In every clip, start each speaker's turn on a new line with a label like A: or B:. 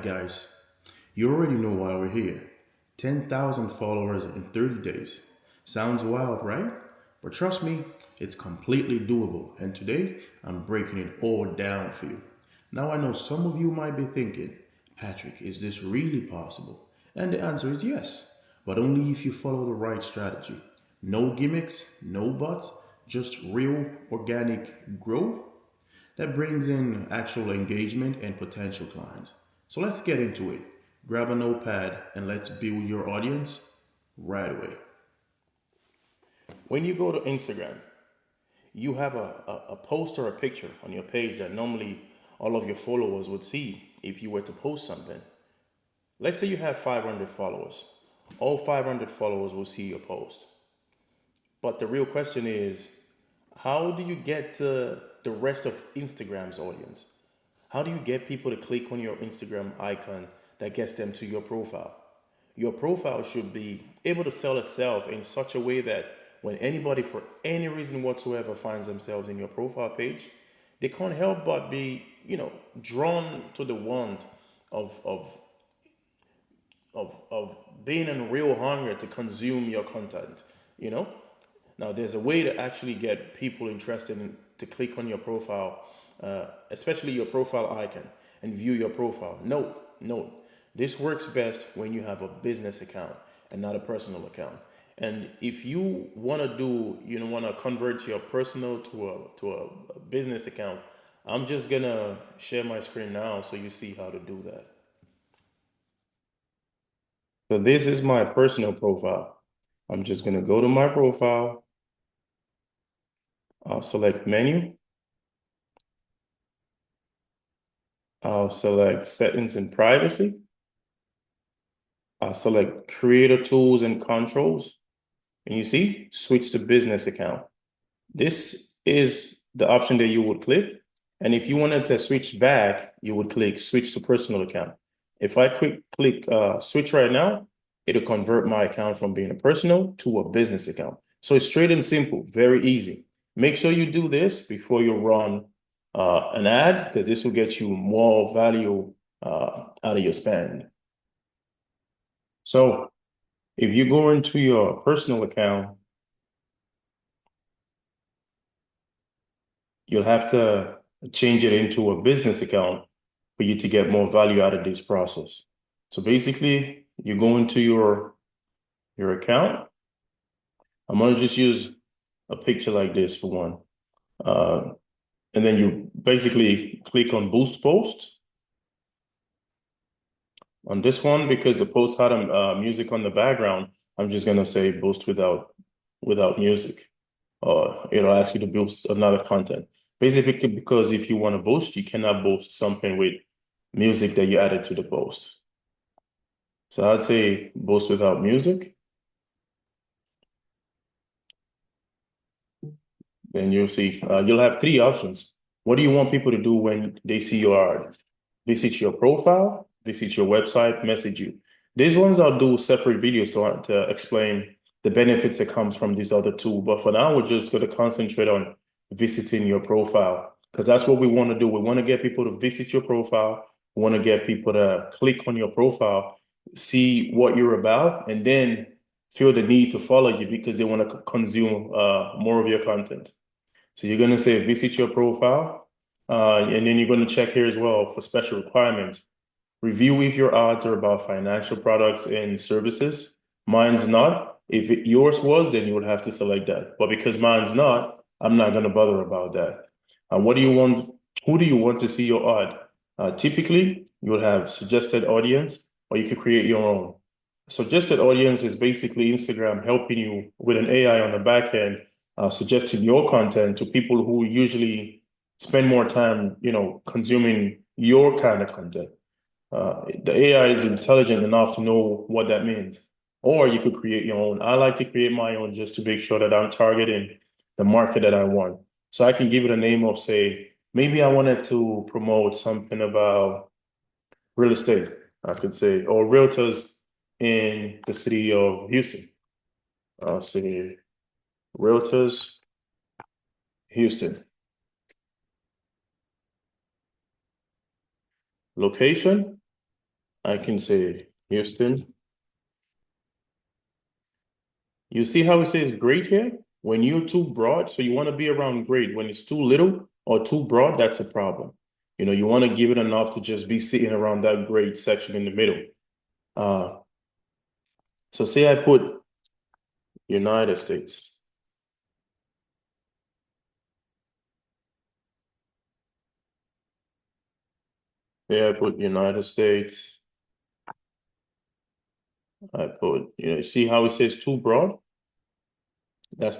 A: right, guys. You already know why we're here. 10,000 followers in 30 days. Sounds wild, right? But trust me, it's completely doable. And today, I'm breaking it all down for you. Now, I know some of you might be thinking, Patrick, is this really possible? And the answer is yes, but only if you follow the right strategy. No gimmicks, no buts, just real organic growth that brings in actual engagement and potential clients. So let's get into it. Grab a notepad and let's build your audience right away. When you go to Instagram, you have a post or a picture on your page that normally all of your followers would see if you were to post something. Let's say you have 500 followers. All 500 followers will see your post. But the real question is, how do you get to the rest of Instagram's audience? How do you get people to click on your Instagram icon that gets them to your profile? Your profile should be able to sell itself in such a way that when anybody, for any reason whatsoever, finds themselves in your profile page, they can't help but be, drawn to the want of of of being in real hunger to consume your content. You know, now there's a way to actually get people interested in to click on your profile, especially your profile icon, and view your profile. No, this works best when you have a business account and not a personal account. And if you want to want to convert your personal to a business account, I'm just gonna share my screen now so you see how to do that. So this is my personal profile. I'm just gonna go to my profile. I'll select menu. I'll select settings and privacy. I'll select creator tools and controls. And you see, switch to business account. This is the option that you would click. And if you wanted to switch back, you would click switch to personal account. If I click switch right now, it'll convert my account from being a personal to a business account. So it's straight and simple, very easy. Make sure you do this before you run an ad, because this will get you more value out of your spend. So if you go into your personal account, you'll have to change it into a business account for you to get more value out of this process. So basically, you go into your account. I'm gonna just use a picture like this for one. Uh, and then you basically click on boost post on this one. Because the post had music on the background, I'm just gonna say boost without music. Or it'll ask you to boost another content. Basically, because if you want to boost, you cannot boost something with music that you added to the post. So I'd say boost without music. Then you'll see, you'll have three options. What do you want people to do when they see your art? Visit your profile, visit your website, message you. These ones I'll do separate videos to explain the benefits that comes from these other two. But for now, we're just going to concentrate on visiting your profile, because that's what we want to do. We want to get people to visit your profile. We want to get people to click on your profile, see what you're about, and then feel the need to follow you because they want to consume more of your content. So you're going to say visit your profile, and then you're going to check here as well for special requirements. Review if your ads are about financial products and services. Mine's not. If yours was, then you would have to select that. But because mine's not, I'm not going to bother about that. What do you want? Who do you want to see your ad? Typically, you would have suggested audience, or you could create your own. Suggested audience is basically Instagram helping you with an AI on the back end, suggesting your content to people who usually spend more time, consuming your kind of content. The AI is intelligent enough to know what that means. Or you could create your own. I like to create my own just to make sure that I'm targeting the market that I want. So I can give it a name of, say, maybe I wanted to promote something about real estate, I could say, or realtors in the city of Houston. I'll say realtors, Houston. Location, I can say Houston. You see how it says grade here? When you're too broad, so you want to be around grade. When it's too little or too broad, that's a problem. You want to give it enough to just be sitting around that grade section in the middle. Uh, so say I put United States. Say I put United States. I put, see how it says too broad? That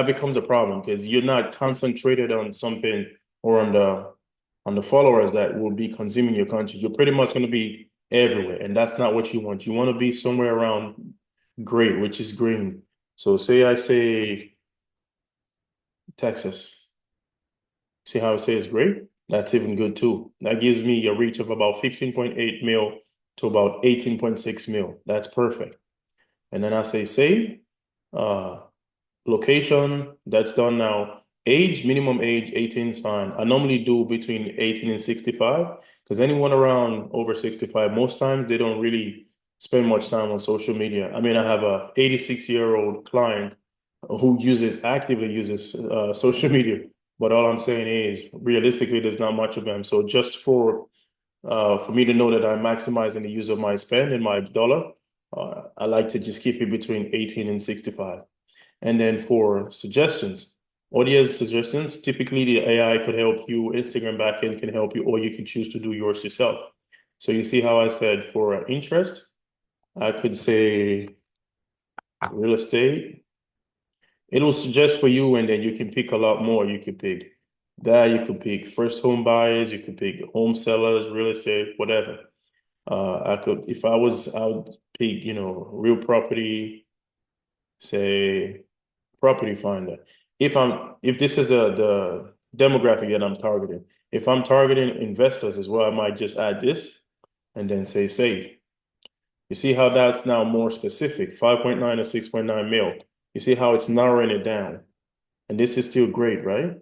A: becomes a problem because you're not concentrated on something or on the followers that will be consuming your content. You're pretty much going to be everywhere, and that's not what you want. You want to be somewhere around gray, which is green. So say I say Texas. See how it says gray? That's even good too. That gives me a reach of about 15.8 mil to about 18.6 mil. That's perfect. And then I say save. Location, that's done now. Age, minimum age, 18 is fine. I normally do between 18 and 65 because anyone around over 65, most times they don't really spend much time on social media. I mean, I have a 86-year-old client who actively uses social media, but all I'm saying is realistically, there's not much of them. So just for me to know that I'm maximizing the use of my spend and my dollar, I like to just keep it between 18 and 65. And then for suggestions, audience suggestions, typically the AI could help you, Instagram backend can help you, or you can choose to do yours yourself. So you see how I said for interest, I could say real estate. It'll suggest for you, and then you can pick a lot more. You could pick that, you could pick first home buyers, you could pick home sellers, real estate, whatever. If I would pick, real property, say property finder. If this is the demographic that I'm targeting, if I'm targeting investors as well, I might just add this and then say save. You see how that's now more specific, 5.9 or 6.9 mil. You see how it's narrowing it down. And this is still great, right?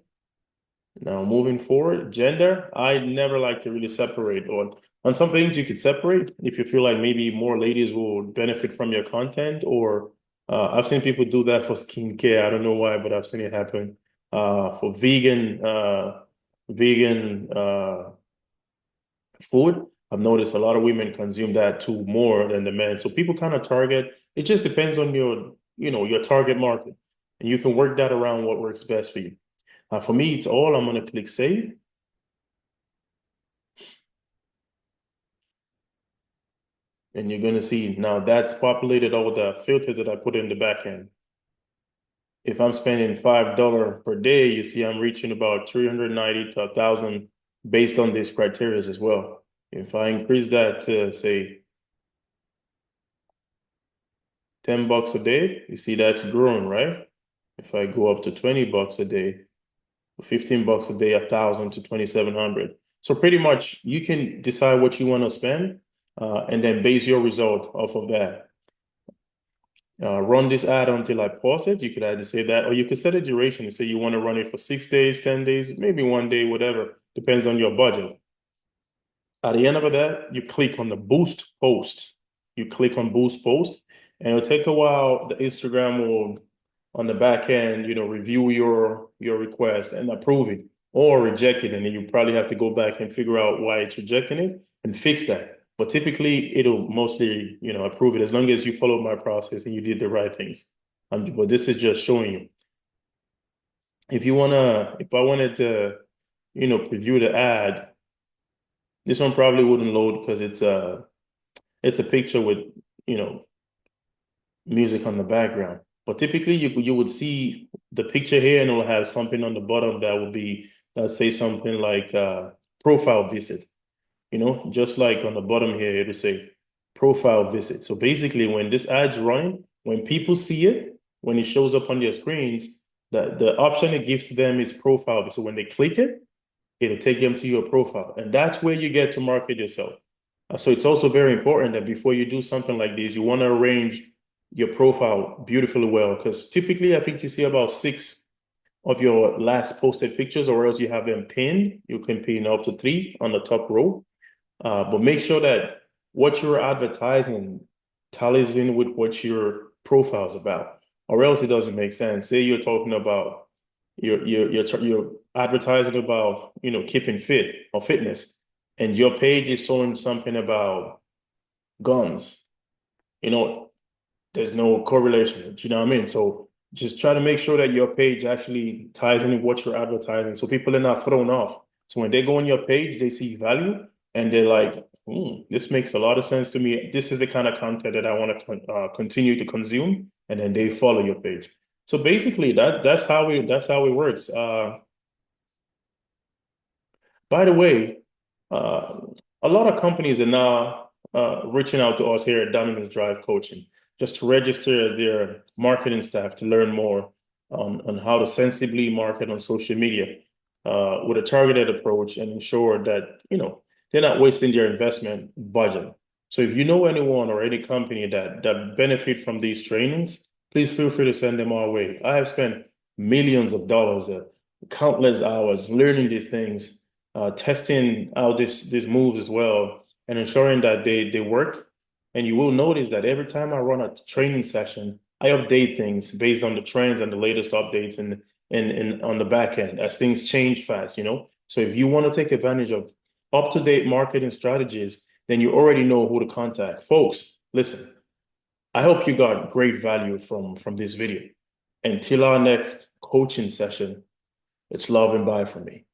A: Now moving forward, gender, I never like to really separate on some things you could separate if you feel like maybe more ladies will benefit from your content or I've seen people do that for skincare. I don't know why, but I've seen it happen. For vegan food, I've noticed a lot of women consume that too more than the men. So people kind of target, it just depends on your target market. And you can work that around what works best for you. For me, it's all. I'm going to click save. And you're going to see now that's populated all the filters that I put in the back end. If I'm spending $5 per day, you see I'm reaching about 390 to 1,000 based on these criteria as well. If I increase that to say $10 a day, you see that's growing, right? If I go up to $20 a day, $15 a day, 1,000 to 2,700. So pretty much you can decide what you want to spend and then base your result off of that. Run this ad until I pause it. You could either say that, or you could set a duration and say you want to run it for 6 days, 10 days, maybe one day, whatever, depends on your budget. At the end of that, you click on the boost post. You click on boost post, and it'll take a while. The Instagram will, on the back end, review your request and approve it or reject it, and then you probably have to go back and figure out why it's rejecting it and fix that. But typically, it'll mostly, approve it as long as you follow my process and you did the right things. But this is just showing you. If I wanted to, preview the ad, this one probably wouldn't load because it's a picture with, you know, music on the background. But typically you would see the picture here and it'll have something on the bottom that say something like profile visit. Just like on the bottom here, it'll say profile visit. So basically when this ad's running, when people see it, when it shows up on their screens, the option it gives to them is profile. So when they click it, it'll take them to your profile. And that's where you get to market yourself. So it's also very important that before you do something like this, you want to arrange your profile beautifully well. Because typically, I think you see about 6 of your last posted pictures, or else you have them pinned. You can pin up to 3 on the top row. But make sure that what you're advertising tallies in with what your profile is about, or else it doesn't make sense. Say you're talking about you're advertising about, you know, keeping fit or fitness, and your page is showing something about guns. You know, there's no correlation. Do you know what I mean? So just try to make sure that your page actually ties in with what you're advertising, so people are not thrown off. So when they go on your page, they see value and they're like, this makes a lot of sense to me. This is the kind of content that I want to continue to consume, and then they follow your page. So basically, that's how it works. By the way, uh, a lot of companies are now reaching out to us here at Dominance Drive Coaching just to register their marketing staff to learn more on how to sensibly market on social media with a targeted approach and ensure that, you know, they're not wasting their investment budget. So if you know anyone or any company that benefit from these trainings, please feel free to send them our way. I have spent millions of dollars, countless hours learning these things, testing out these moves as well, and ensuring that they work. And you will notice that every time I run a training session, I update things based on the trends and the latest updates and on the back end as things change fast, you know. So if you want to take advantage of up-to-date marketing strategies, then you already know who to contact. Folks, listen, I hope you got great value from this video. Until our next coaching session, it's love and bye from me.